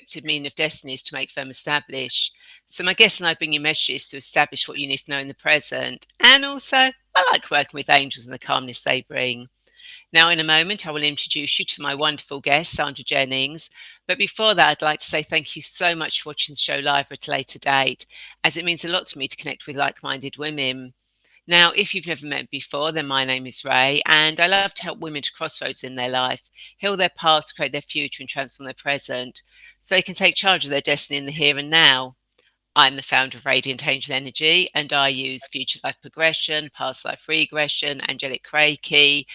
accepted meaning of destiny is to make them establish. So my guest and I bring you messages to establish what you need to know in the present. And also, I like working with angels and the calmness they bring. Now, in a moment, I will introduce you to my wonderful guest, Sandra Jennings. But before that, I'd like to say thank you so much for watching the show live at a later date, as it means a lot to me to connect with like-minded women. Now, if you've never met before, then my name is Ray, and I love to help women to crossroads in their life, heal their past, create their future, and transform their present, so they can take charge of their destiny in the here and now. I'm the founder of Radiant Angel Energy, and I use future life progression, past life regression, angelic Reiki,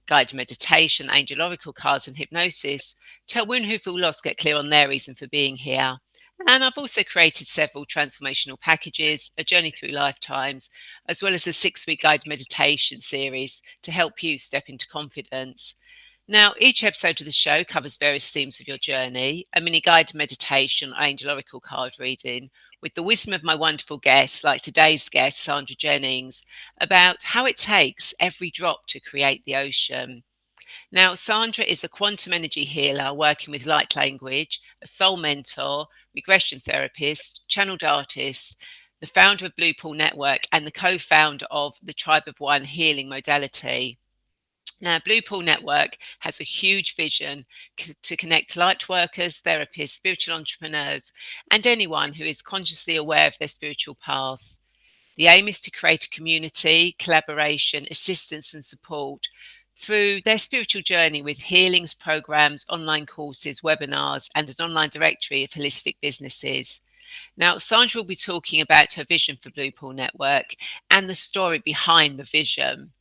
guided meditation, angel oracle cards, and hypnosis to help women who feel lost get clear on their reason for being here. And I've also created several transformational packages, a journey through lifetimes, as well as a 6-week guided meditation series to help you step into confidence. Now, each episode of the show covers various themes of your journey, a mini guided meditation, angel oracle card reading, with the wisdom of my wonderful guests, like today's guest, Sandra Jennings, about how it takes every drop to create the ocean. Now, Sandra is a quantum energy healer working with light language, a soul mentor, regression therapist, channeled artist, the founder of Blue Pool Network, and the co-founder of the Tribe of One healing modality. Now, Blue Pool Network has a huge vision to connect light workers, therapists, spiritual entrepreneurs, and anyone who is consciously aware of their spiritual path. The aim is to create a community, collaboration, assistance, and support through their spiritual journey with healings, programs, online courses, webinars, and an online directory of holistic businesses. Now, Sandra will be talking about her vision for Blue Pool Network and the story behind the vision.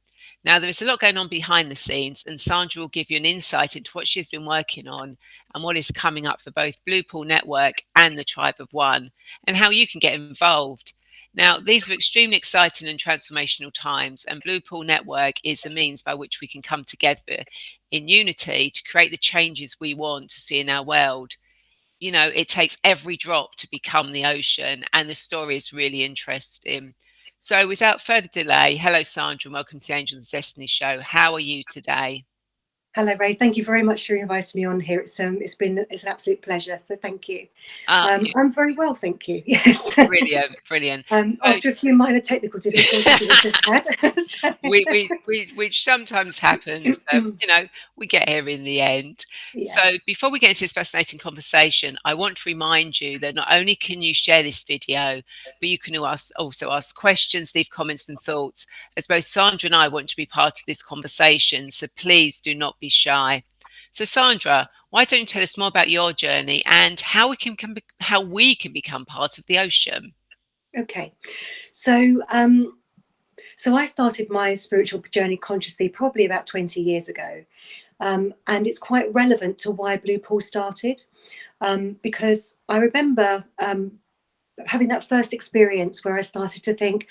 Now, there is a lot going on behind the scenes, and Sandra will give you an insight into what she's been working on and what is coming up for both Blue Pool Network and the Tribe of One, and how you can get involved. Now, these are extremely exciting and transformational times, and Blue Pool Network is a means by which we can come together in unity to create the changes we want to see in our world. You know, it takes every drop to become the ocean, and the story is really interesting. So without further delay, hello, Sandra, and welcome to the Angels Destiny Show. How are you today? Hello, Ray. Thank you very much for inviting me on here. It's an absolute pleasure. So thank you. I'm very well, thank you. Yes. Brilliant. After a few minor technical difficulties we just had. Which sometimes happens, but you know, we get here in the end. Yeah. So before we get into this fascinating conversation, I want to remind you that not only can you share this video, but you can also ask questions, leave comments and thoughts, as both Sandra and I want to be part of this conversation. So please do not be shy. So Sandra, why don't you tell us more about your journey and how we can become part of the ocean? Okay, so I started my spiritual journey consciously probably about 20 years ago, and it's quite relevant to why Blue Pool started, because I remember having that first experience where I started to think,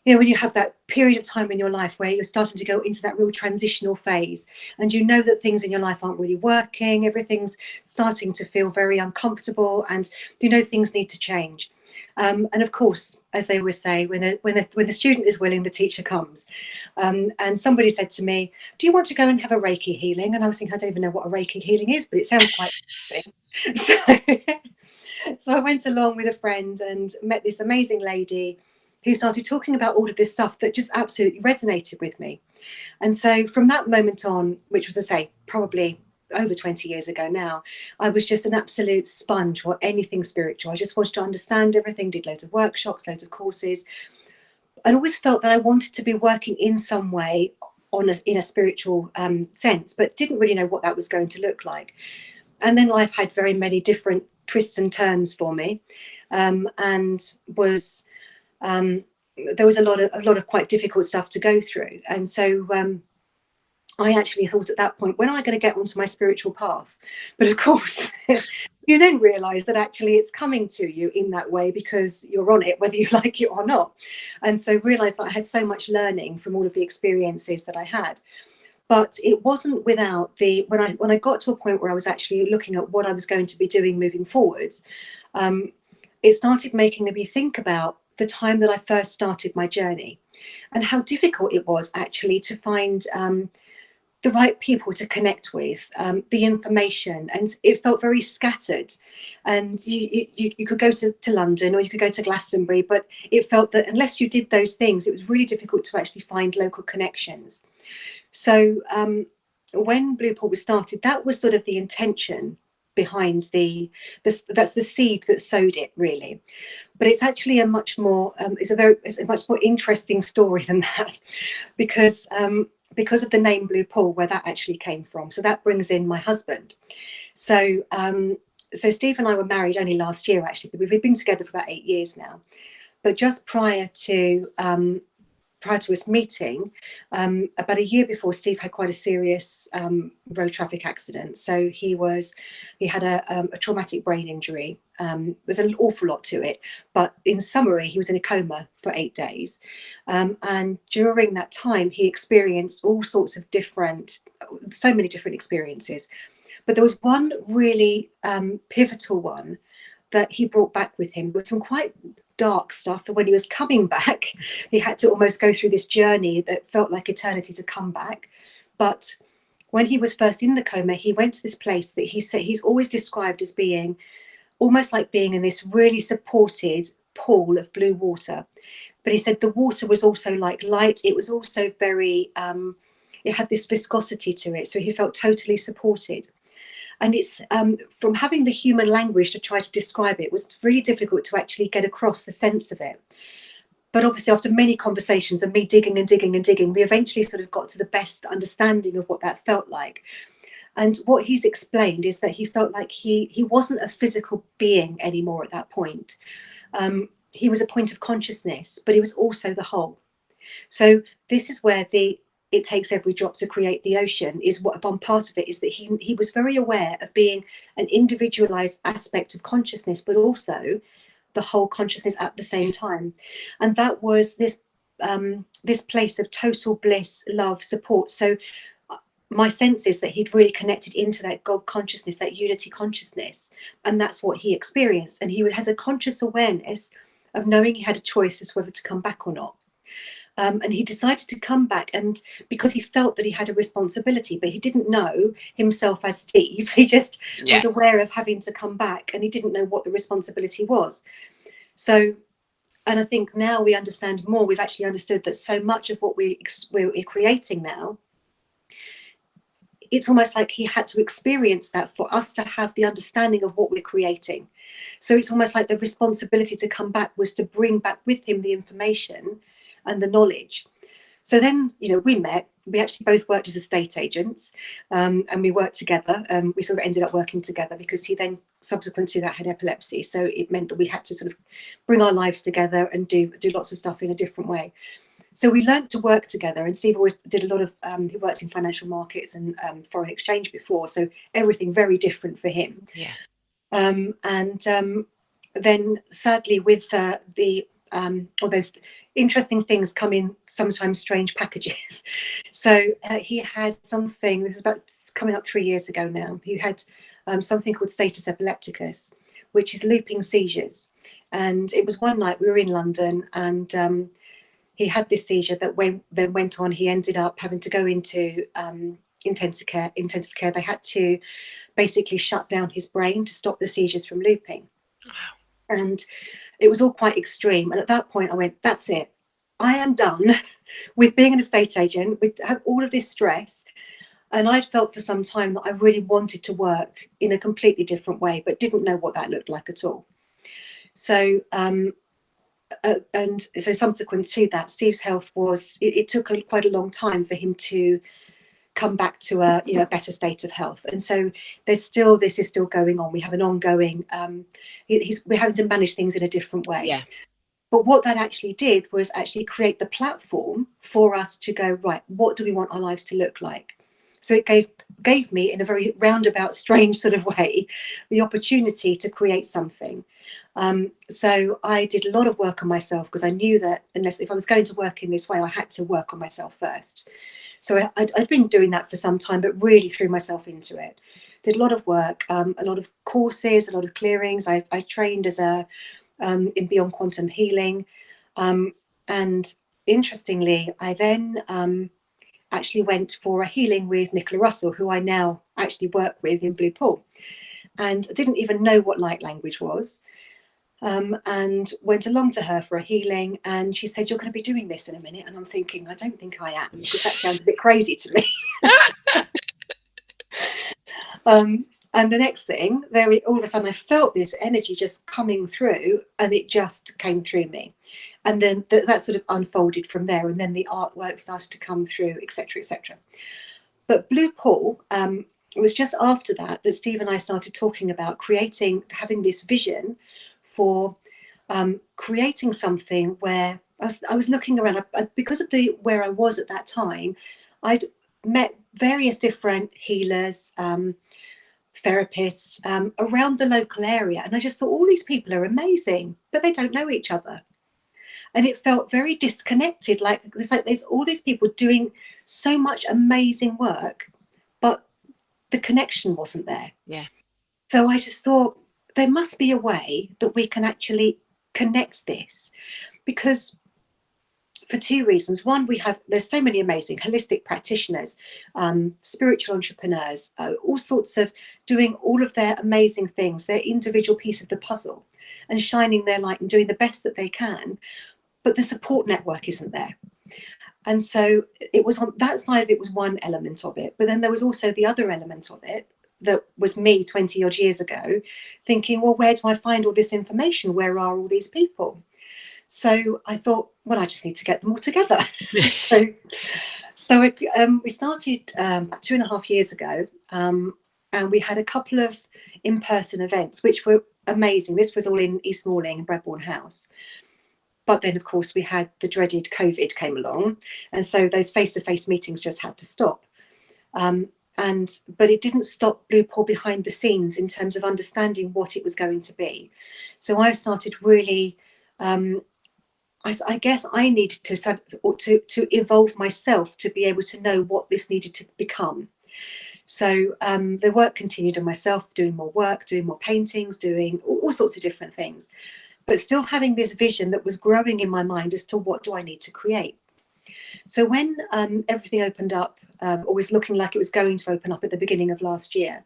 you know, when you have that period of time in your life where you're starting to go into that real transitional phase and you know that things in your life aren't really working, everything's starting to feel very uncomfortable, and you know things need to change. And of course, as they always say, when the student is willing, the teacher comes. And somebody said to me, "Do you want to go and have a Reiki healing?" And I was thinking, I don't even know what a Reiki healing is, but it sounds quite interesting. So I went along with a friend and met this amazing lady who started talking about all of this stuff that just absolutely resonated with me. And so from that moment on, which was, I say, probably over 20 years ago now, I was just an absolute sponge for anything spiritual. I just wanted to understand everything, did loads of workshops, loads of courses, and always felt that I wanted to be working in some way in a spiritual sense, but didn't really know what that was going to look like. And then life had very many different twists and turns for me, and was there was a lot of quite difficult stuff to go through. And so I actually thought at that point, when am I going to get onto my spiritual path? But of course, you then realise that actually it's coming to you in that way because you're on it, whether you like it or not. And so realised that I had so much learning from all of the experiences that I had. But it wasn't without when I got to a point where I was actually looking at what I was going to be doing moving forwards, it started making me think about the time that I first started my journey and how difficult it was actually to find the right people to connect with, the information, and it felt very scattered. And you could go to London or you could go to Glastonbury, but it felt that unless you did those things, it was really difficult to actually find local connections. So when Blue Pool was started, that was sort of the intention behind that's the seed that sowed it, really. But it's actually a much more it's a much more interesting story than that, because of the name Blue Pool, where that actually came from. So that brings in my husband. So so Steve and I were married only last year, actually, but we've been together for about 8 years now. But just prior to us meeting, about a year before, Steve had quite a serious road traffic accident. So he had a traumatic brain injury. There's an awful lot to it, but in summary, he was in a coma for 8 days. And during that time, he experienced all sorts of so many different experiences. But there was one really pivotal one that he brought back with him, with some quite dark stuff. And when he was coming back, he had to almost go through this journey that felt like eternity to come back. But when he was first in the coma, he went to this place that he said he's always described as being almost like being in this really supported pool of blue water. But he said the water was also like light. It was also very, it had this viscosity to it. So he felt totally supported. And it's from having the human language to try to describe it was really difficult to actually get across the sense of it. But obviously, after many conversations and me digging and digging and digging, we eventually sort of got to the best understanding of what that felt like. And what he's explained is that he felt like he wasn't a physical being anymore at that point. He was a point of consciousness, but he was also the whole. So this is where it takes every drop to create the ocean, is what one part of it is, that he was very aware of being an individualized aspect of consciousness, but also the whole consciousness at the same time. And that was this place of total bliss, love, support. So my sense is that he'd really connected into that God consciousness, that unity consciousness, and that's what he experienced. And he has a conscious awareness of knowing he had a choice as to whether to come back or not. And he decided to come back, and because he felt that he had a responsibility, but he didn't know himself as Steve. He just was aware of having to come back, and he didn't know what the responsibility was. So, and I think now we understand more. We've actually understood that so much of what we're creating now, it's almost like he had to experience that for us to have the understanding of what we're creating. So it's almost like the responsibility to come back was to bring back with him the information and the knowledge. So then, we met. We actually both worked as estate agents, and we worked together. We sort of ended up working together because he then, subsequent to that, had epilepsy. So it meant that we had to sort of bring our lives together and do lots of stuff in a different way. So we learned to work together, and Steve always did a lot of, he worked in financial markets and foreign exchange before, so everything very different for him. Yeah. Then sadly, with all those interesting things come in sometimes strange packages. So he had something, this is about coming up 3 years ago now, he had something called status epilepticus, which is looping seizures. And it was one night we were in London, and he had this seizure that then went on. He ended up having to go into intensive care. They had to basically shut down his brain to stop the seizures from looping. Wow. And it was all quite extreme. And at that point I went, that's it. I am done with being an estate agent, with all of this stress. And I'd felt for some time that I really wanted to work in a completely different way, but didn't know what that looked like at all. So, and so subsequent to that, Steve's health was, it took quite a long time for him to come back to a better state of health. And so this is still going on. We have an ongoing, we're having to manage things in a different way. Yeah. But what that actually did was actually create the platform for us to go, right, what do we want our lives to look like? So it gave me, in a very roundabout, strange sort of way, the opportunity to create something. So I did a lot of work on myself, because I knew that if I was going to work in this way, I had to work on myself first. So I'd been doing that for some time, but really threw myself into it. Did a lot of work, a lot of courses, a lot of clearings. I trained as in Beyond Quantum Healing. And interestingly, I then, actually went for a healing with Nicola Russell, who I now actually work with in Blue Pool. And I didn't even know what light language was. And went along to her for a healing, and she said, "You're going to be doing this in a minute." And I'm thinking, I don't think I am, because that sounds a bit crazy to me. And the next thing, all of a sudden I felt this energy just coming through, and it just came through me. And then that sort of unfolded from there, and then the artwork started to come through, etc., etc. But Blue Pool, it was just after that Steve and I started talking about having this vision for creating something where I was looking around. Because of where I was at that time, I'd met various different healers, therapists around the local area, and I just thought, all these people are amazing, but they don't know each other. And it felt very disconnected, like there's all these people doing so much amazing work, but the connection wasn't there. Yeah. So I just thought, there must be a way that we can actually connect this, because for two reasons. One, there's so many amazing holistic practitioners, spiritual entrepreneurs, all sorts of doing all of their amazing things, their individual piece of the puzzle, and shining their light and doing the best that they can. But the support network isn't there. And so it was on that side of it, was one element of it. But then there was also the other element of it, that was me 20 odd years ago, thinking, well, where do I find all this information? Where are all these people? So I thought, well, I just need to get them all together. so we started about 2.5 years ago, and we had a couple of in-person events, which were amazing. This was all in East Malling and Bradbourne House. But then, of course, we had the dreaded COVID came along, and so those face-to-face meetings just had to stop. But it didn't stop Blue Pool behind the scenes in terms of understanding what it was going to be. So I started really, I guess I needed to evolve myself to be able to know what this needed to become. So the work continued on myself, doing more work, doing more paintings, doing all sorts of different things, but still having this vision that was growing in my mind as to what do I need to create. So when everything opened up, or was looking like it was going to open up at the beginning of last year,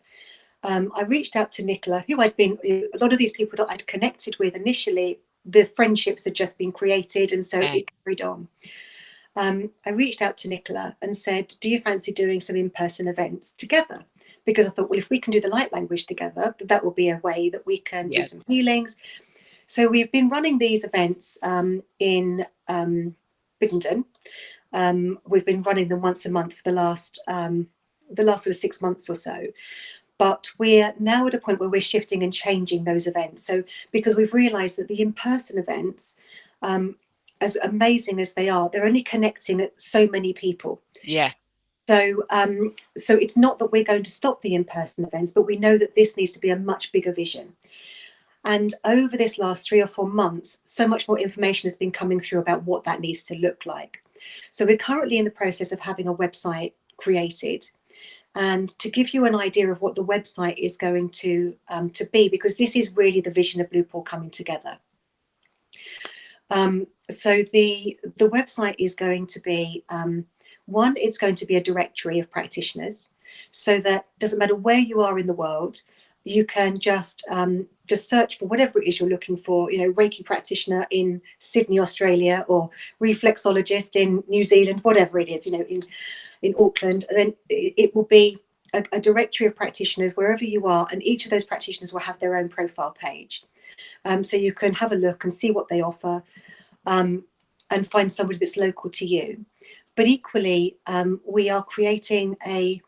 I reached out to Nicola, who a lot of these people that I'd connected with initially, the friendships had just been created, and so it carried on. I reached out to Nicola and said, do you fancy doing some in-person events together? Because I thought, well, if we can do the light language together, that will be a way that we can do some healings. So we've been running these events in Bidden. We've been running them once a month for the last sort of 6 months or so. But we're now at a point where we're shifting and changing those events. So because we've realised that the in-person events, as amazing as they are, they're only connecting so many people. Yeah. So it's not that we're going to stop the in-person events, but we know that this needs to be a much bigger vision. And over this last 3 or 4 months, so much more information has been coming through about what that needs to look like. So we're currently in the process of having a website created. And to give you an idea of what the website is going to be, because this is really the vision of Blue Pool coming together. So the website is going to be, one, it's going to be a directory of practitioners, so that it doesn't matter where you are in the world, you can just search for whatever it is you're looking for, Reiki practitioner in Sydney, Australia, or reflexologist in New Zealand, whatever it is, in Auckland. And then it will be a directory of practitioners wherever you are, and each of those practitioners will have their own profile page. So you can have a look and see what they offer, and find somebody that's local to you. But equally, we are creating a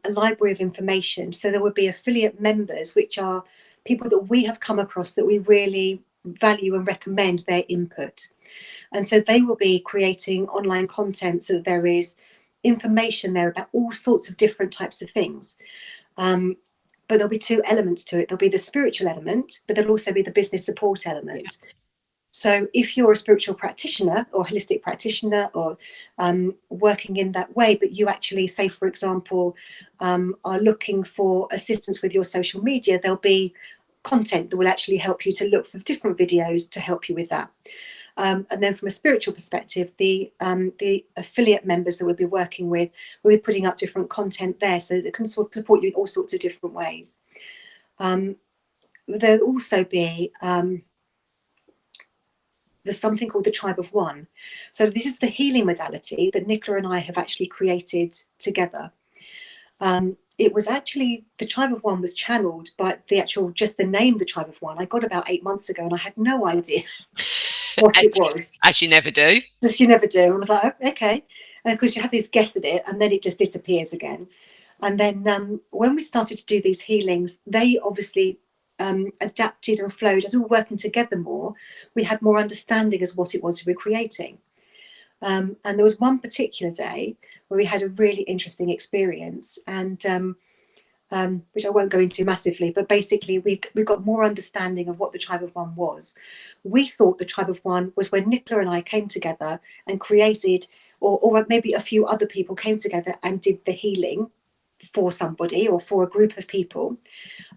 library of information. So there would be affiliate members, which are people that we have come across that we really value and recommend their input. And so they will be creating online content, so that there is information there about all sorts of different types of things. But there'll be 2 elements to it. There'll be the spiritual element, but there'll also be the business support element. Yeah. So if you're a spiritual practitioner or holistic practitioner, or working in that way, but you actually, say, for example, are looking for assistance with your social media, there'll be content that will actually help you to look for different videos to help you with that. And then from a spiritual perspective, the affiliate members that we'll be working with, we'll be putting up different content there, so it can sort of support you in all sorts of different ways. There'll also be there's something called the Tribe of One. So this is the healing modality that Nicola and I have actually created together. It was actually, the Tribe of One was channeled by just the name, the Tribe of One. I got about 8 months ago and I had no idea what it was. As you never do. Just you never do. I was like, oh, okay. And of course you have this guess at it and then it just disappears again. And then when we started to do these healings, they obviously adapted and flowed. As we were working together more, we had more understanding as what it was we were creating. And there was one particular day where we had a really interesting experience, and which I won't go into massively, but basically we got more understanding of what the Tribe of One was. We thought the Tribe of One was when Nicola and I came together and created, or maybe a few other people came together and did the healing for somebody or for a group of people,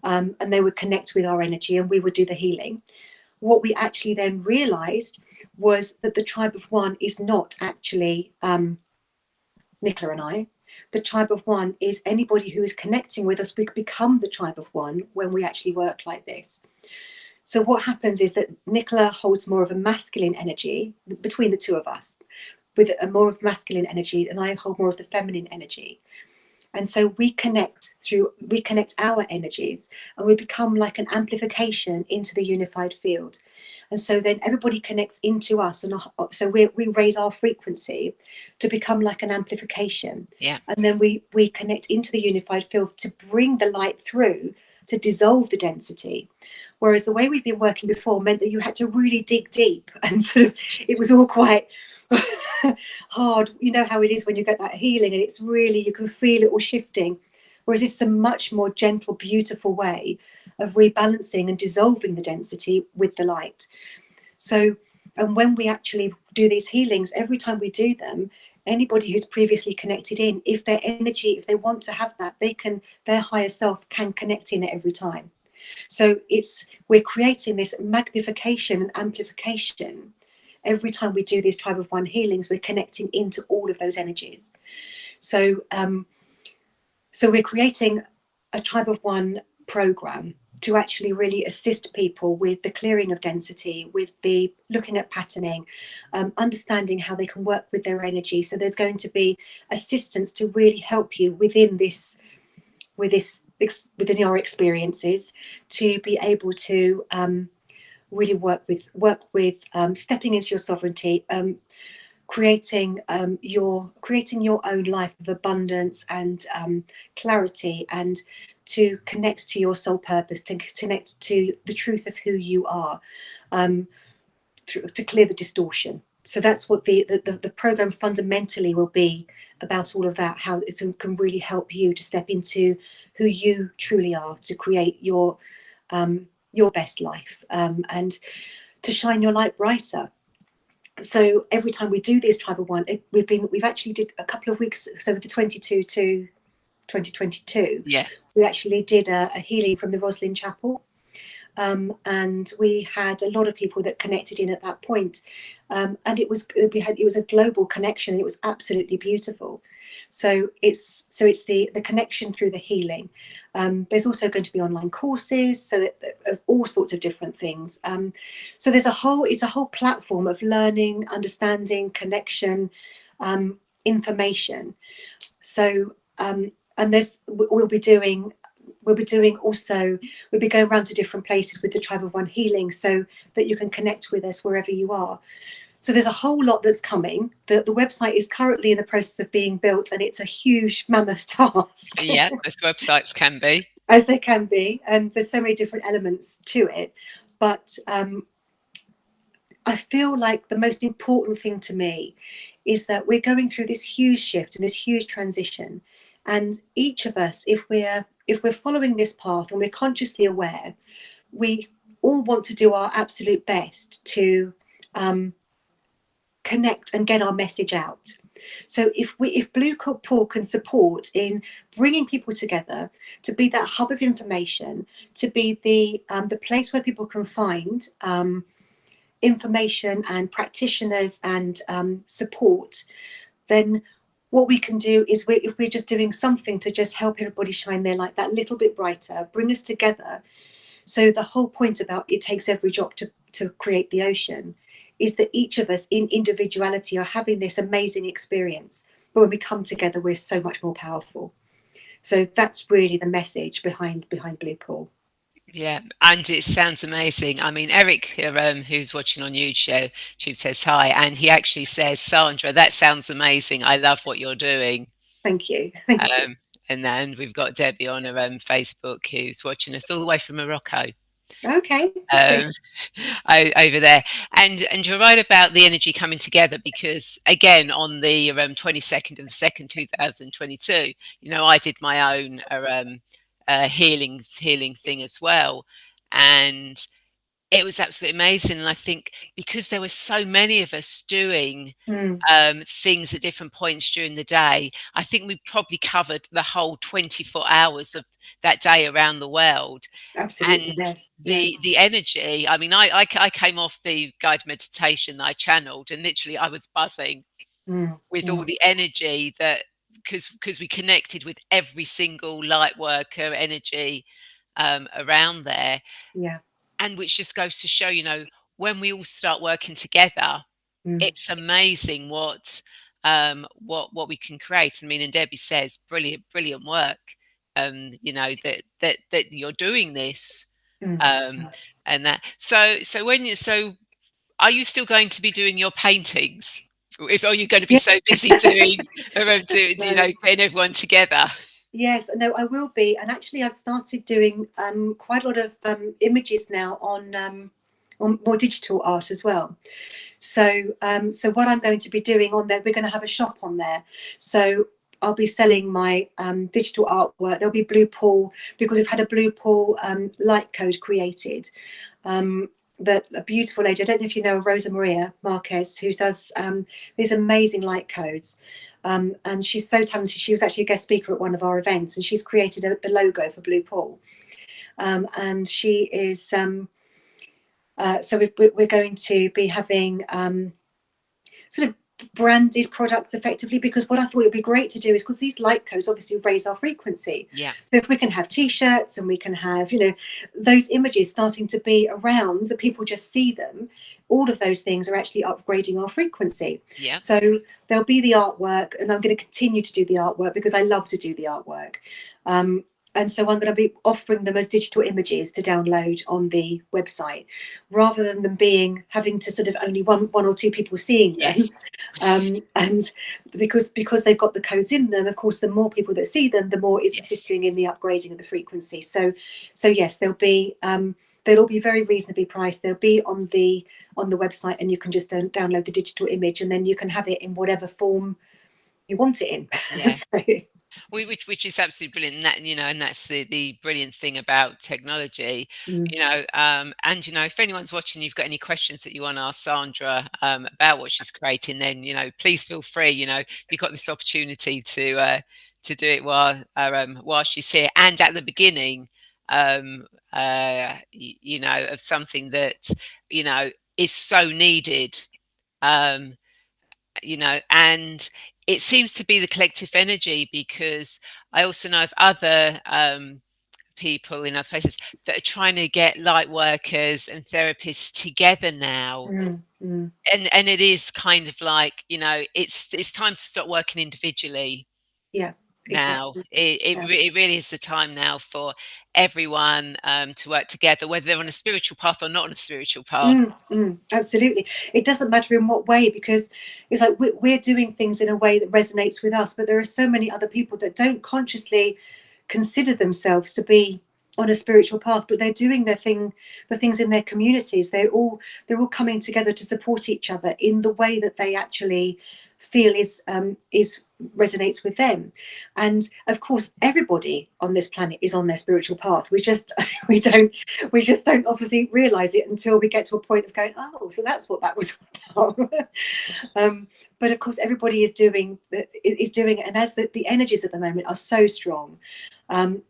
and they would connect with our energy and we would do the healing. What we actually then realized was that the Tribe of One is not actually Nicola and I. The Tribe of One is anybody who is connecting with us. We become the Tribe of One when we actually work like this. So what happens is that Nicola holds more of a masculine energy between the two of us, with a more of masculine energy, and I hold more of the feminine energy. And so we connect our energies, and we become like an amplification into the unified field. And so then everybody connects into us, and so we raise our frequency to become like an amplification. Yeah. And then we connect into the unified field to bring the light through, to dissolve the density. Whereas the way we've been working before meant that you had to really dig deep, and sort of it was all quite hard. You know how it is when you get that healing, and it's really, you can feel it all shifting. Whereas this is a much more gentle, beautiful way of rebalancing and dissolving the density with the light. So, and when we actually do these healings, every time we do them, anybody who's previously connected in, if their energy, if they want to have that, they can, their higher self can connect in it every time. So we're creating this magnification and amplification. Every time we do these Tribe of One healings, we're connecting into all of those energies. So, so we're creating a Tribe of One program to actually really assist people with the clearing of density, with the looking at patterning, understanding how they can work with their energy. So there's going to be assistance to really help you within your experiences, to be able to really work with stepping into your sovereignty, creating your own life of abundance and clarity, and to connect to your soul purpose, to connect to the truth of who you are, to clear the distortion. So that's what the program fundamentally will be about, all of that, how it can really help you to step into who you truly are, to create your best life, and to shine your light brighter. So every time we do this Tribe of One, we've actually did a couple of weeks, so the 22 to 2022, yeah, we actually did a healing from the Roslyn Chapel, and we had a lot of people that connected in at that point, and it was a global connection, and it was absolutely beautiful. So it's the connection through the healing. There's also going to be online courses, so of all sorts of different things. So it's a whole platform of learning, understanding, connection, information. So and we'll be going around to different places with the Tribe of One healing, so that you can connect with us wherever you are. So there's a whole lot that's coming. The website is currently in the process of being built, and it's a huge mammoth task. yeah, as websites can be. As they can be, and there's so many different elements to it. But I feel like the most important thing to me is that we're going through this huge shift and this huge transition, and each of us, if we're following this path and we're consciously aware, we all want to do our absolute best to connect and get our message out. So if Blue Paul can support in bringing people together, to be that hub of information, to be the place where people can find information and practitioners and support, then what we can do is if we're just doing something to just help everybody shine their light that little bit brighter, bring us together. So the whole point about it takes every drop to create the ocean is that each of us in individuality are having this amazing experience. But when we come together, we're so much more powerful. So that's really the message behind Blue Pool. Yeah, and it sounds amazing. I mean, Eric, who's watching on YouTube, says hi, and he actually says, Sandra, that sounds amazing. I love what you're doing. Thank you. Thank you. And then we've got Debbie on her Facebook who's watching us all the way from Morocco. Okay. Over there, and you're right about the energy coming together, because again on the 22nd of the 2nd 2022, I did my own healing thing as well, and it was absolutely amazing. And I think because there were so many of us doing things at different points during the day, I think we probably covered the whole 24 hours of that day around the world. Absolutely, And yes. the energy, I mean, I came off the guided meditation that I channeled, and literally I was buzzing with all the energy that, because we connected with every single light worker energy around there. Yeah. And which just goes to show, when we all start working together, it's amazing what we can create. I mean, and Debbie says, brilliant work. That you're doing this, and that. So are you still going to be doing your paintings? If are you going to be Yeah. so busy doing, getting everyone together? Yes, no, I will be. And actually, I've started doing quite a lot of images now on more digital art as well. So what I'm going to be doing on there, we're going to have a shop on there. So I'll be selling my digital artwork. There'll be Blue Pool, because we've had a Blue Pool light code created. That a beautiful lady, I don't know if you know Rosa Maria Marquez, who does these amazing light codes. And she's so talented. She was actually a guest speaker at one of our events, and she's created the logo for Blue Pool. And she is, so we're going to be having sort of branded products effectively, because what I thought it would be great to do is, because these light codes obviously raise our frequency. Yeah. So if we can have T-shirts and we can have, those images starting to be around, that people just see them, all of those things are actually upgrading our frequency. Yeah. So there'll be the artwork, and I'm going to continue to do the artwork because I love to do the artwork. And so I'm going to be offering them as digital images to download on the website, rather than them having to sort of only one or two people seeing them. Yes. And because they've got the codes in them, of course, the more people that see them, the more it's assisting in the upgrading of the frequency. So yes, they'll all be very reasonably priced. They'll be on the website, and you can just download the digital image, and then you can have it in whatever form you want it in. Yeah. So, which is absolutely brilliant. That, and that's the brilliant thing about technology. And if anyone's watching, you've got any questions that you want to ask Sandra about what she's creating, then please feel free. You've got this opportunity to do it while she's here, and at the beginning of something that is so needed. And it seems to be the collective energy, because I also know of other people in other places that are trying to get light workers and therapists together now. And it is kind of like, it's time to stop working individually. Yeah. Now Exactly. it really is the time now for everyone to work together, whether they're on a spiritual path or not on a spiritual path. Absolutely. It doesn't matter in what way, because it's like we're doing things in a way that resonates with us, but there are so many other people that don't consciously consider themselves to be on a spiritual path, but they're doing the things in their communities. They're all coming together to support each other in the way that they actually feel is resonates with them. And of course, everybody on this planet is on their spiritual path. We just don't obviously realize it until we get to a point of going, oh, so that's what that was about. But of course, everybody is doing it, and as the energies at the moment are so strong,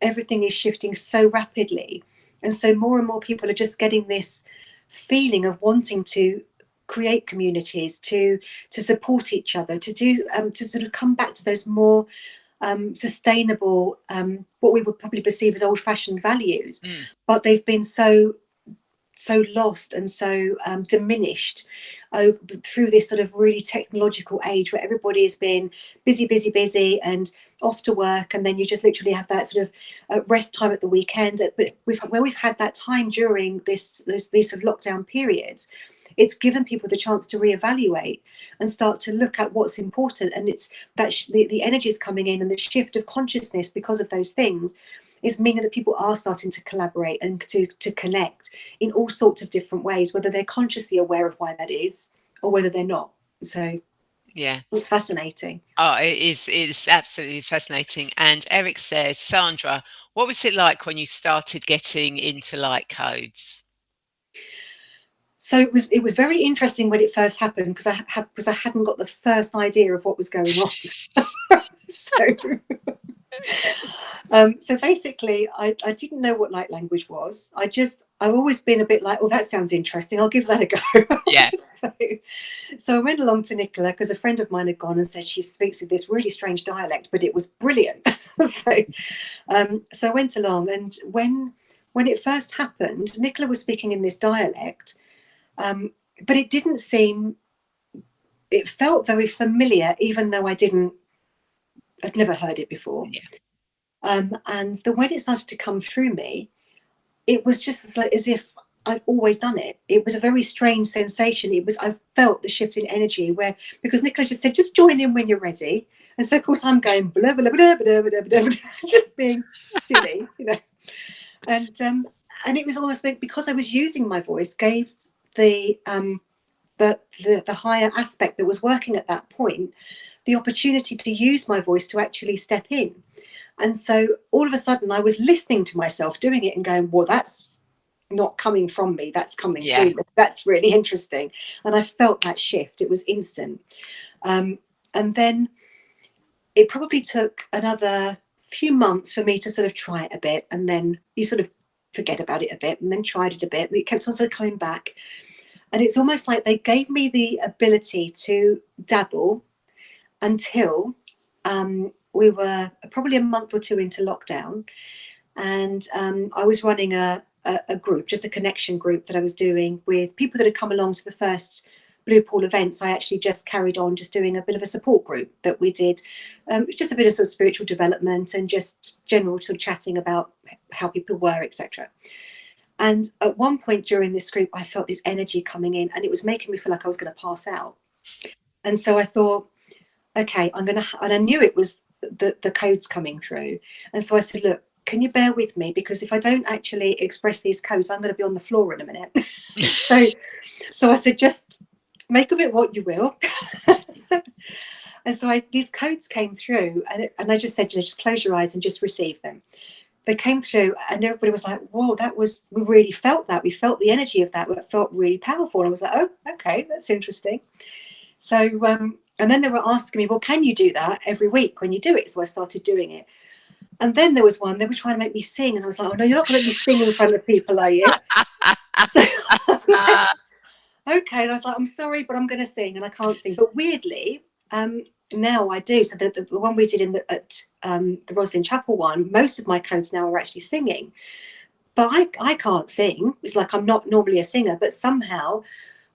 everything is shifting so rapidly, and so more and more people are just getting this feeling of wanting to create communities, to support each other, to do to sort of come back to those more sustainable, what we would probably perceive as old-fashioned values, but they've been so lost and so diminished through this sort of really technological age where everybody has been busy and off to work, and then you just literally have that sort of rest time at the weekend. But we've had that time during these sort of lockdown periods, it's given people the chance to reevaluate and start to look at what's important. And it's that the energy is coming in, and the shift of consciousness because of those things is meaning that people are starting to collaborate and to connect in all sorts of different ways, whether they're consciously aware of why that is or whether they're not. So yeah, it's fascinating. Oh, it's absolutely fascinating. And Eric says, Sandra, what was it like when you started getting into light codes? So it was very interesting when it first happened, because I hadn't got the first idea of what was going on. So so basically, I didn't know what light language was. I've always been a bit like, oh, that sounds interesting, I'll give that a go. Yeah. So I went along to Nicola because a friend of mine had gone and said she speaks in this really strange dialect, but it was brilliant. So I went along, and when it first happened, Nicola was speaking in this dialect, but it didn't seem, it felt very familiar, even though I'd never heard it before. Yeah. And the when it started to come through me, it was just as if I'd always done it. It was a very strange sensation. I felt the shift in energy because Nicola just said, just join in when you're ready. And so of course I'm going blah, blah, blah, blah, blah, blah, blah, blah, just being silly, you know. And it was almost because I was using my voice, gave the higher aspect that was working at that point the opportunity to use my voice to actually step in. And so all of a sudden I was listening to myself doing it and going, well, that's not coming from me, that's coming through me. That's really interesting. And I felt that shift. It was instant. And then it probably took another few months for me to sort of try it a bit, and then you sort of forget about it a bit, and then tried it a bit, and it kept on sort of coming back. And it's almost like they gave me the ability to dabble until we were probably a month or two into lockdown, and I was running a group, just a connection group that I was doing with people that had come along to the first Blue Pool events. I actually just carried on just doing a bit of a support group that we did, just a bit of sort of spiritual development and just general sort of chatting about how people were, etc. And at one point during this group, I felt this energy coming in, and it was making me feel like I was going to pass out. And so I thought, okay, and I knew it was the codes coming through. And so I said, look, can you bear with me? Because if I don't actually express these codes, I'm going to be on the floor in a minute. So I said, just make of it what you will. And so these codes came through, and I just said, just close your eyes and just receive them. They came through, and everybody was like, whoa, we really felt that. We felt the energy of that. It felt really powerful. And I was like, oh, okay, that's interesting. So, and then they were asking me, well, can you do that every week when you do it? So I started doing it. And then there was one, they were trying to make me sing. And I was like, oh, no, you're not going to let me sing in front of people, are you? So like, okay. And I was like, I'm sorry, but I'm going to sing, and I can't sing. But weirdly, now I do. So the one we did at the Roslyn Chapel one, most of my codes now are actually singing. But I can't sing. It's like I'm not normally a singer, but somehow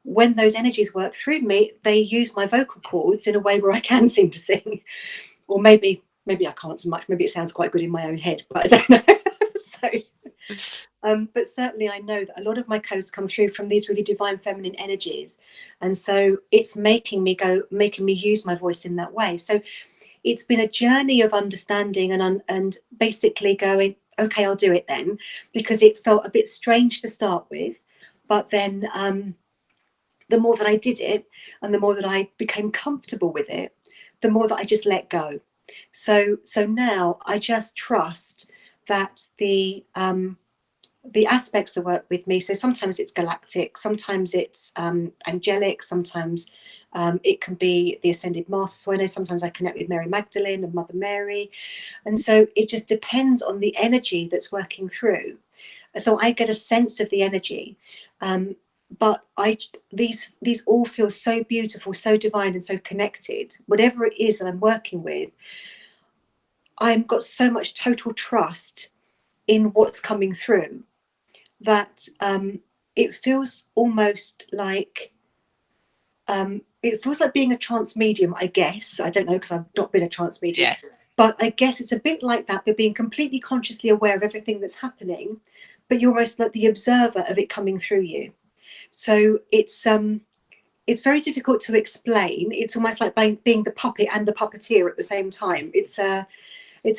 when those energies work through me, they use my vocal cords in a way where I can seem to sing. Or maybe I can't so much. Maybe it sounds quite good in my own head, but I don't know. But certainly I know that a lot of my codes come through from these really divine feminine energies. And so it's making me use my voice in that way. So it's been a journey of understanding and basically going, okay, I'll do it then, because it felt a bit strange to start with. But then the more that I did it, and the more that I became comfortable with it, the more that I just let go. So now I just trust that the aspects that work with me, so sometimes it's galactic, sometimes it's angelic, sometimes it can be the ascended master. So I know sometimes I connect with Mary Magdalene and Mother Mary, and so it just depends on the energy that's working through. So I get a sense of the energy. but these all feel so beautiful, so divine, and so connected. Whatever it is that I'm working with, I've got so much total trust in what's coming through that it feels almost like it feels like being a trance medium, I guess. I don't know, because I've not been a trance medium. Yeah. But I guess it's a bit like that, but being completely consciously aware of everything that's happening, but you're almost like the observer of it coming through you. So it's very difficult to explain. It's almost like being the puppet and the puppeteer at the same time. It's an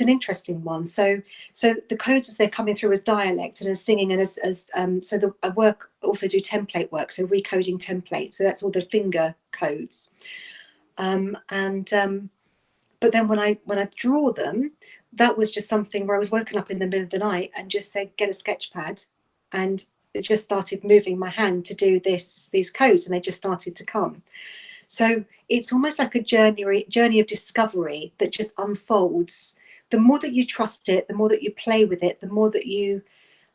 interesting one. So the codes, as they're coming through as dialect and as singing, and as I work, also do template work, so recoding templates. So that's all the finger codes. But then when I draw them, that was just something where I was woken up in the middle of the night and just said, get a sketch pad, and it just started moving my hand to do these codes, and they just started to come. So it's almost like a journey of discovery that just unfolds. The more that you trust it, the more that you play with it, the more that you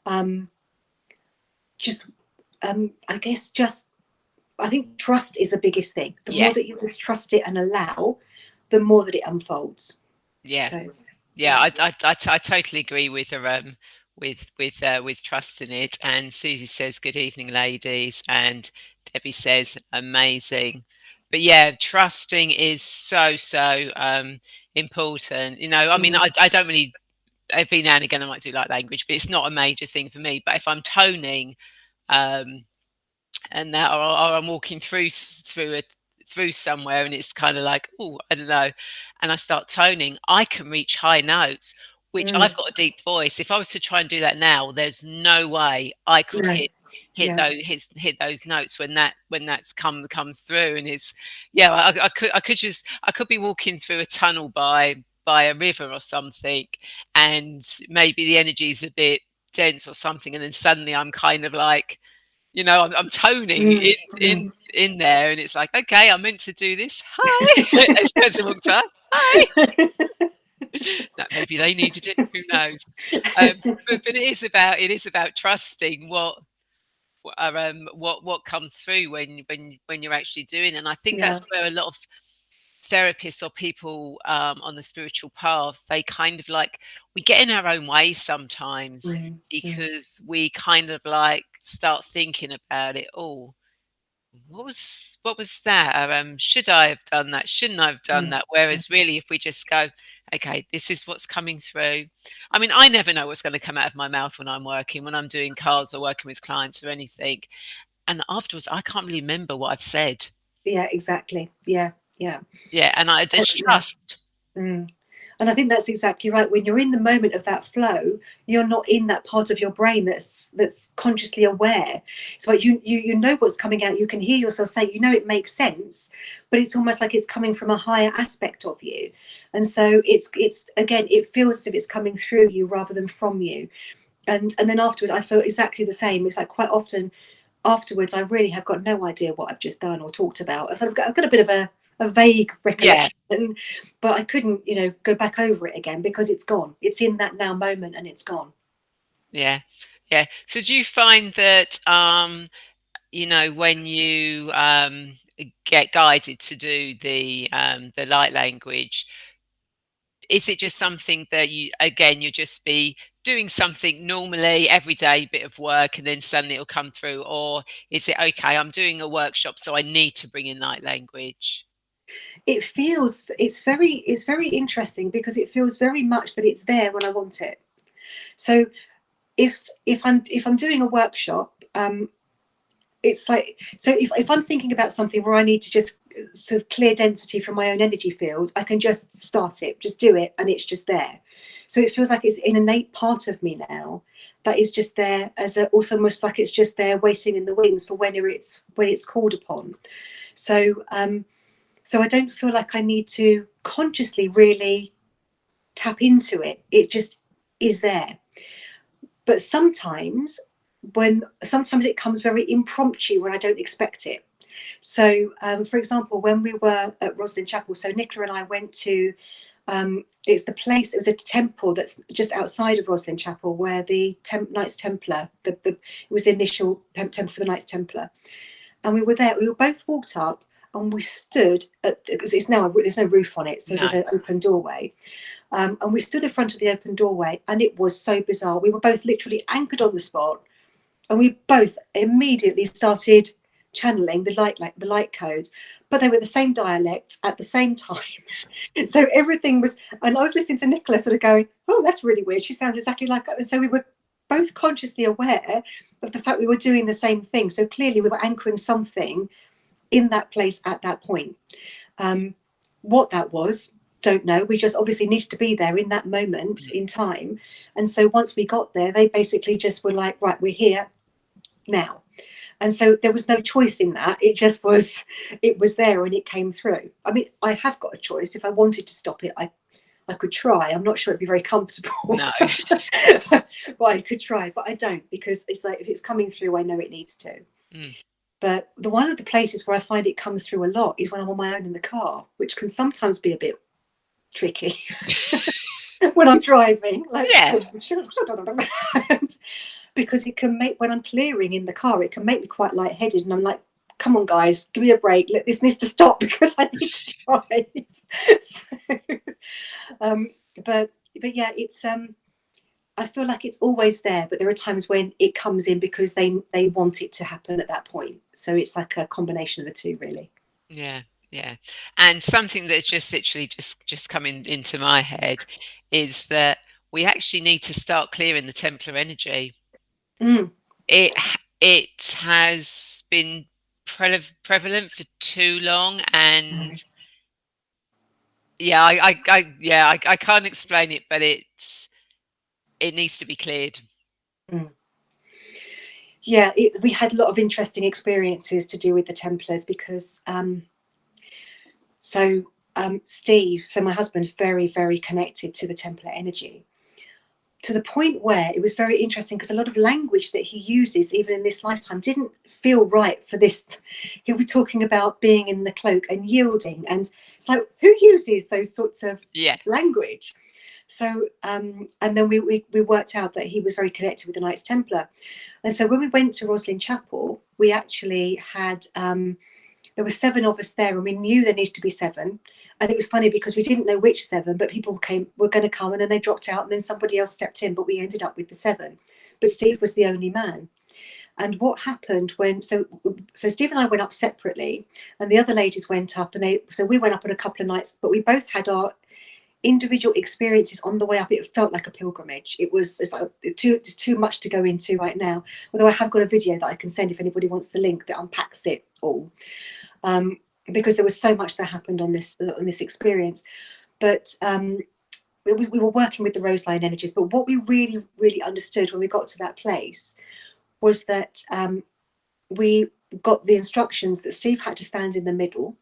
I think trust is the biggest thing. The more that you just trust it and allow, the more that it unfolds. Yeah. So, I totally agree with with trusting it. And Susie says, "Good evening, ladies," and Debbie says, "Amazing." But yeah, trusting is so important. You know, I mean, I don't really. Every now and again, I might do like language, but it's not a major thing for me. But if I'm toning, and that, or I'm walking through somewhere, and it's kind of like, oh, I don't know, and I start toning, I can reach high notes, which I've got a deep voice. If I was to try and do that now, there's no way I could hit those notes when that's comes through. And it's, yeah, I could be walking through a tunnel by a river or something, and maybe the energy's a bit dense or something, and then suddenly I'm kind of like, you know, I'm toning in there, and it's like, okay, I'm meant to do this. Hi, as person walks by. Hi. That maybe they needed it. Who knows? But it is about trusting what comes through when you're actually doing. And I think that's where a lot of therapists or people on the spiritual path, they kind of like, we get in our own way sometimes, because we kind of like start thinking about it all. What was that? Should I have done that? Shouldn't I have done that? Whereas really, if we just go, okay, this is what's coming through. I mean, I never know what's going to come out of my mouth when I'm working, when I'm doing cards or working with clients or anything. And afterwards, I can't really remember what I've said. Yeah, exactly. Yeah. Yeah, and I just trust. And I think that's exactly right. When you're in the moment of that flow, you're not in that part of your brain that's consciously aware. So like you know what's coming out. You can hear yourself say, you know, it makes sense, but it's almost like it's coming from a higher aspect of you. And so it's again, it feels as if it's coming through you rather than from you. And then afterwards, I feel exactly the same. It's like quite often afterwards, I really have got no idea what I've just done or talked about. So I've got a bit of a vague recollection, but I couldn't, go back over it again because it's gone. It's in that now moment and it's gone. Yeah. So do you find that, when you get guided to do the light language, is it just something that you'll just be doing something normally every day, bit of work, and then suddenly it'll come through? Or is it, okay, I'm doing a workshop, so I need to bring in light language? It's very interesting because it feels very much that it's there when I want it. So if I'm doing a workshop, it's like, so if I'm thinking about something where I need to just sort of clear density from my own energy field, I can just start it, just do it, and it's just there. So it feels like it's an innate part of me now that is just there as also almost like it's just there waiting in the wings for when it's called upon. So so I don't feel like I need to consciously really tap into it. It just is there. But sometimes it comes very impromptu when I don't expect it. So, for example, when we were at Roslyn Chapel, so Nicola and I went to It's the place, it was a temple that's just outside of Roslyn Chapel, where the Knights Templar, it was the initial temple for the Knights Templar. And we were there, we were both walked up and we stood at, because there's no roof on it, so there's an open doorway. And we stood in front of the open doorway, and it was so bizarre. We were both literally anchored on the spot, and we both immediately started channeling the light codes, but they were the same dialects at the same time. So everything was, and I was listening to Nicola sort of going, oh, that's really weird, she sounds exactly like her. And so we were both consciously aware of the fact we were doing the same thing. So clearly we were anchoring something in that place at that point. What that was, don't know. We just obviously needed to be there in that moment in time. And so once we got there, they basically just were like, right, we're here now. And so there was no choice in that. It just was, it was there and it came through. I mean, I have got a choice. If I wanted to stop it, I could try. I'm not sure it'd be very comfortable. No. But I could try, but I don't, because it's like, if it's coming through, I know it needs to. But one of the places where I find it comes through a lot is when I'm on my own in the car, which can sometimes be a bit tricky when I'm driving, like, because it can make, when I'm clearing in the car, it can make me quite lightheaded, and I'm like, come on guys, give me a break, this needs to stop because I need to drive. So, but yeah, it's I feel like it's always there, but there are times when it comes in because they want it to happen at that point. So it's like a combination of the two, really. Yeah. And something that just literally just coming into my head is that we actually need to start clearing the Templar energy. It has been prevalent for too long, and I can't explain it, but it needs to be cleared. Yeah, we had a lot of interesting experiences to do with the Templars, because Steve, so my husband, very, very connected to the Templar energy, to the point where it was very interesting, because a lot of language that he uses even in this lifetime didn't feel right for this. He'll be talking about being in the cloak and yielding, and it's like, who uses those sorts of language? So and then we worked out that he was very connected with the Knights Templar. And so when we went to Roslyn Chapel, we actually had there were 7 of us there, and we knew there needed to be 7. And it was funny because we didn't know which 7, but people were going to come, and then they dropped out, and then somebody else stepped in, but we ended up with the 7. But Steve was the only man. And what happened when, so Steve and I went up separately, and the other ladies went up, and so we went up on a couple of nights, but we both had our individual experiences on the way up. It felt like a pilgrimage. It's like too much to go into right now, although I have got a video that I can send if anybody wants the link that unpacks it all, because there was so much that happened on this experience. But we were working with the Roseline energies, but what we really, really understood when we got to that place was that we got the instructions that Steve had to stand in the middle.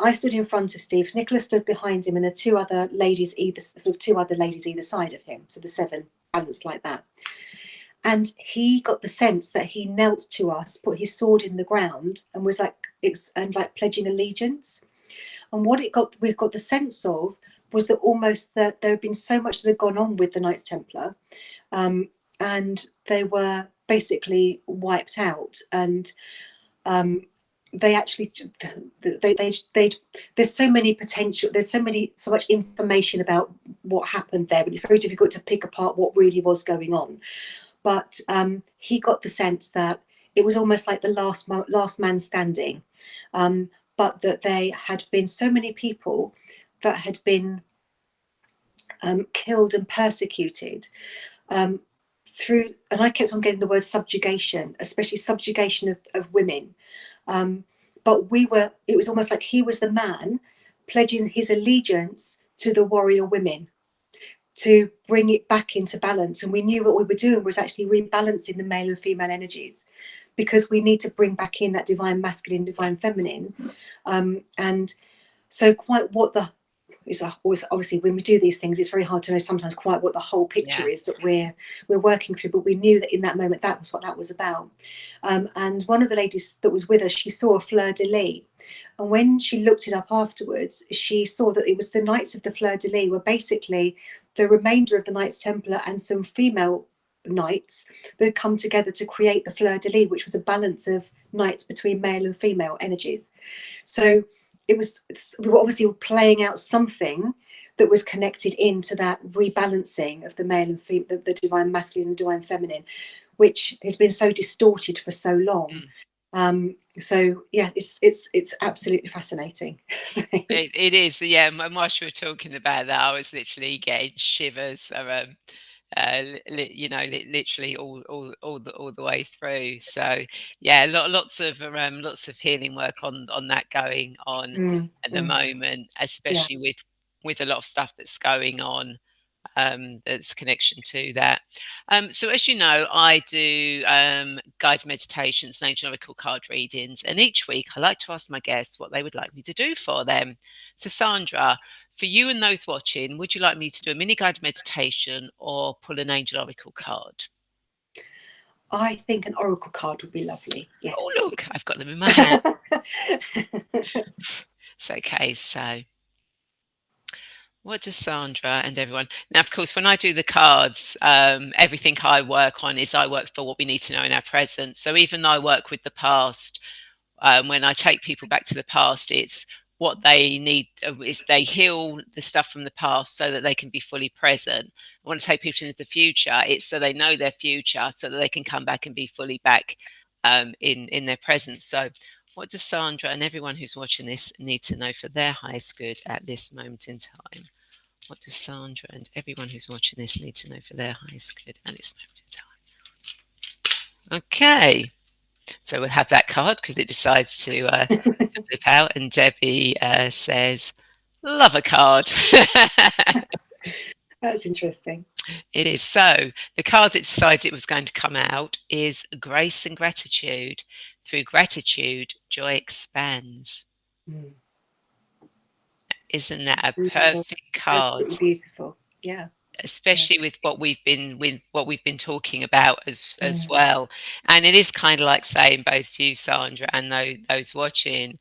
I stood in front of Steve, Nicola stood behind him, and the 2 other ladies either side of him, so the 7 balanced like that. And he got the sense that he knelt to us, put his sword in the ground, and was like pledging allegiance. And what we've got the sense of was that almost that there had been so much that had gone on with the Knights Templar, and they were basically wiped out. And they actually, there's so many potential, so much information about what happened there, but it's very difficult to pick apart what really was going on. But he got the sense that it was almost like the last man standing, but that there had been so many people that had been killed and persecuted through, and I kept on getting the word subjugation, especially subjugation of women. But it was almost like he was the man pledging his allegiance to the warrior women to bring it back into balance. And we knew what we were doing was actually rebalancing the male and female energies, because we need to bring back in that divine masculine, divine feminine. And so quite what it's always, obviously when we do these things, it's very hard to know sometimes quite what the whole picture is that we're working through, but we knew that in that moment that was what that was about. And one of the ladies that was with us, she saw a fleur-de-lis, and when she looked it up afterwards, she saw that it was the Knights of the Fleur-de-Lis were basically the remainder of the Knights Templar and some female knights that had come together to create the fleur-de-lis, which was a balance of knights between male and female energies. So we were obviously playing out something that was connected into that rebalancing of the male and female, the divine masculine and divine feminine, which has been so distorted for so long. So yeah, it's absolutely fascinating. It is, yeah. And whilst you were talking about that, I was literally getting shivers. Literally all the way through. So yeah, lots of healing work on that going on at the moment, especially with a lot of stuff that's going on. That's connection to that. So as you know, I do guided meditations and angel oracle card readings, and each week I like to ask my guests what they would like me to do for them. So Sandra, for you and those watching, would you like me to do a mini guided meditation or pull an angel oracle card? I think an oracle card would be lovely. Yes. Oh look, I've got them in my hand. It's okay. So what does Sandra and everyone... Now, of course, when I do the cards, everything I work on is I work for what we need to know in our present. So even though I work with the past, when I take people back to the past, it's what they need is they heal the stuff from the past so that they can be fully present. I want to take people into the future. It's so they know their future so that they can come back and be fully back in their present. So what does Sandra and everyone who's watching this need to know for their highest good at this moment in time? What does Sandra and everyone who's watching this need to know for their highest good at this moment in time? Okay, so we'll have that card because it decides to flip out, and Debbie says, "Love a card." That's interesting. It is. So the card that decided it was going to come out is Grace and Gratitude. Through gratitude, joy expands. Isn't that a perfect card? Absolutely beautiful. Yeah. Especially with what we've been talking about as well. And it is kind of like saying, both you, Sandra, and those watching,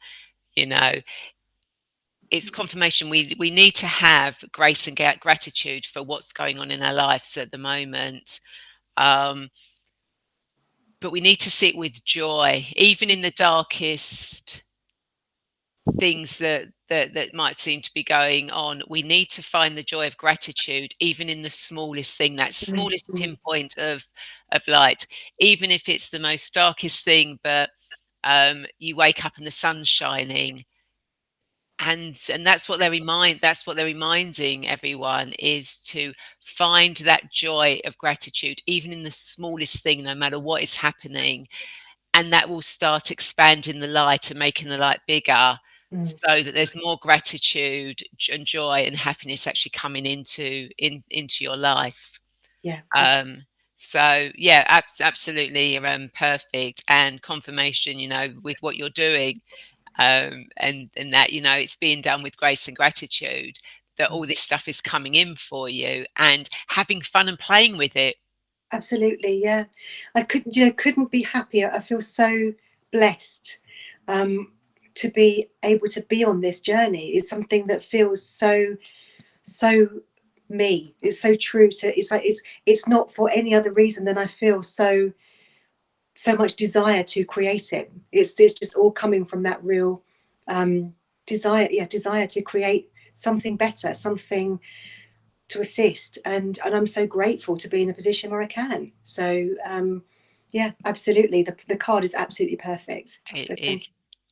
it's confirmation. We need to have grace and gratitude for what's going on in our lives at the moment. But we need to see it with joy, even in the darkest things that might seem to be going on. We need to find the joy of gratitude even in the smallest thing, that smallest pinpoint of light, even if it's the most darkest thing, but you wake up and the sun's shining, and that's what they're reminding everyone, is to find that joy of gratitude even in the smallest thing, no matter what is happening, and that will start expanding the light and making the light bigger. So that there's more gratitude and joy and happiness actually coming into your life. Yeah. So yeah, absolutely perfect, and confirmation, with what you're doing, and that, it's being done with grace and gratitude, that all this stuff is coming in for you and having fun and playing with it. Absolutely, yeah. I couldn't be happier. I feel so blessed to be able to be on this journey. It's something that feels so me. It's so true to. It's like it's not for any other reason than I feel so much desire to create it. It's just all coming from that real desire to create something better, something to assist, and I'm so grateful to be in a position where I can. So yeah, absolutely, the card is absolutely perfect.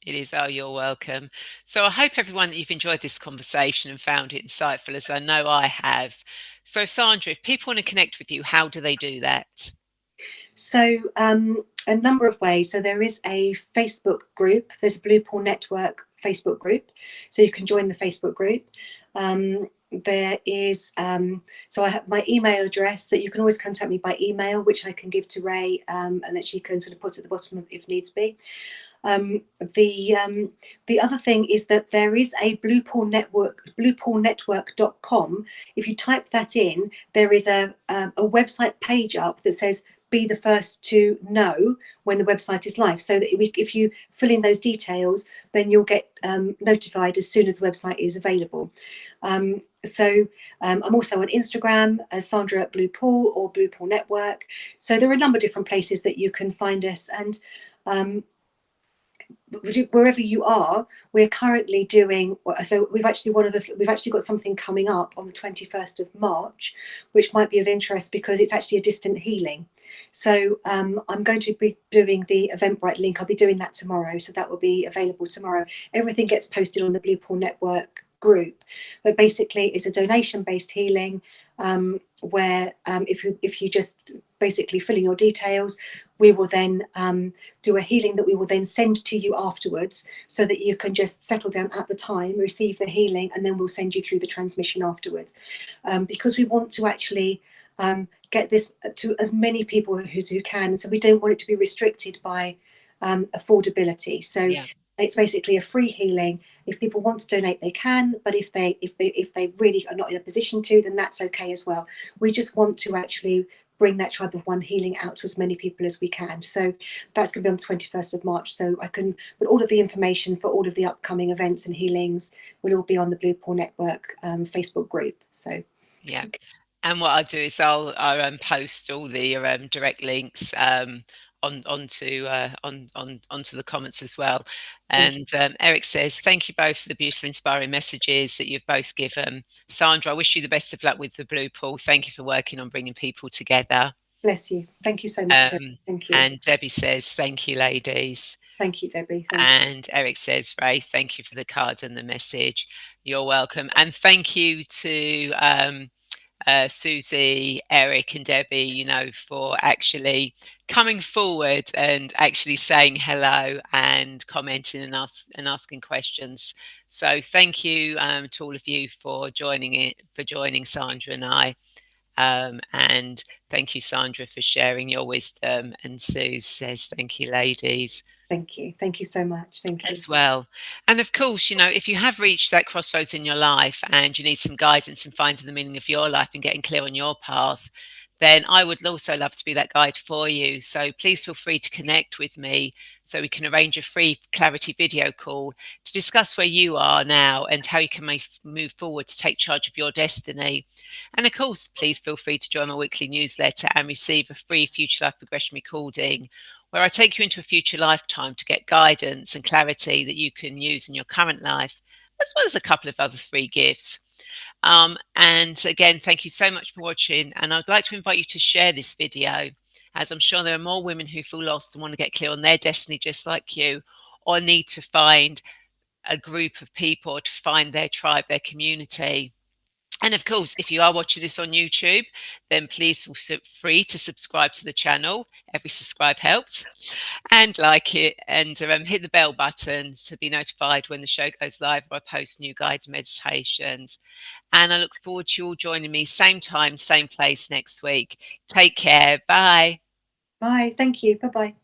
It is. Oh, you're welcome. So I hope everyone that you've enjoyed this conversation and found it insightful, as I know I have. So Sandra, if people want to connect with you, how do they do that? So a number of ways. So there is a Facebook group. There's a Blue Pool Network Facebook group, so you can join the Facebook group. There is so I have my email address that you can always contact me by email, which I can give to Ray, and that she can sort of put at the bottom if needs be. The other thing is that there is a Bluepool Network, bluepoolnetwork.com. If you type that in, there is a website page up that says be the first to know when the website is live, so that if you fill in those details, then you'll get notified as soon as the website is available. I'm also on Instagram as Sandra at Bluepool or Bluepool Network. So there are a number of different places that you can find us, and wherever you are, we're currently doing. So we've actually got something coming up on the 21st of March, which might be of interest because it's actually a distant healing. So I'm going to be doing the Eventbrite link. I'll be doing that tomorrow, so that will be available tomorrow. Everything gets posted on the Bluepool Network group, but basically it's a donation-based healing where if you just basically fill in your details, we will then do a healing that we will then send to you afterwards, so that you can just settle down at the time, receive the healing, and then we'll send you through the transmission afterwards, because we want to actually get this to as many people as who can. So we don't want it to be restricted by affordability. So it's basically a free healing. If people want to donate, they can, but if they really are not in a position to, then that's okay as well. We just want to actually bring that Tribe of One healing out to as many people as we can. So that's going to be on the 21st of March. So I can put all of the information for all of the upcoming events and healings will all be on the Bluepool Network Facebook group. So yeah. And what I'll do is I'll post all the direct links onto the comments as well. And Eric says, thank you both for the beautiful, inspiring messages that you've both given. Sandra, I wish you the best of luck with the Bluepool. Thank you for working on bringing people together. Bless you. Thank you so much. Thank you. And Debbie says, thank you, ladies. Thank you, Debbie. And Eric says, Ray, thank you for the card and the message. You're welcome. And thank you to Susie, Eric, and Debbie, for actually coming forward and actually saying hello and commenting and asking questions. So thank you to all of you for joining Sandra and I. And thank you, Sandra, for sharing your wisdom. And Sue says, thank you, ladies. Thank you. Thank you so much. Thank you. As well. And of course, if you have reached that crossroads in your life and you need some guidance in finding the meaning of your life and getting clear on your path, then I would also love to be that guide for you. So please feel free to connect with me so we can arrange a free clarity video call to discuss where you are now and how you can move forward to take charge of your destiny. And of course, please feel free to join my weekly newsletter and receive a free future life progression recording, where I take you into a future lifetime to get guidance and clarity that you can use in your current life, as well as a couple of other free gifts. And again, thank you so much for watching. And I'd like to invite you to share this video, as I'm sure there are more women who feel lost and want to get clear on their destiny just like you, or need to find a group of people to find their tribe, their community. And of course, if you are watching this on YouTube, then please feel free to subscribe to the channel. Every subscribe helps. And like it, and hit the bell button to be notified when the show goes live or I post new guided meditations. And I look forward to you all joining me same time, same place next week. Take care. Bye. Bye. Thank you. Bye-bye.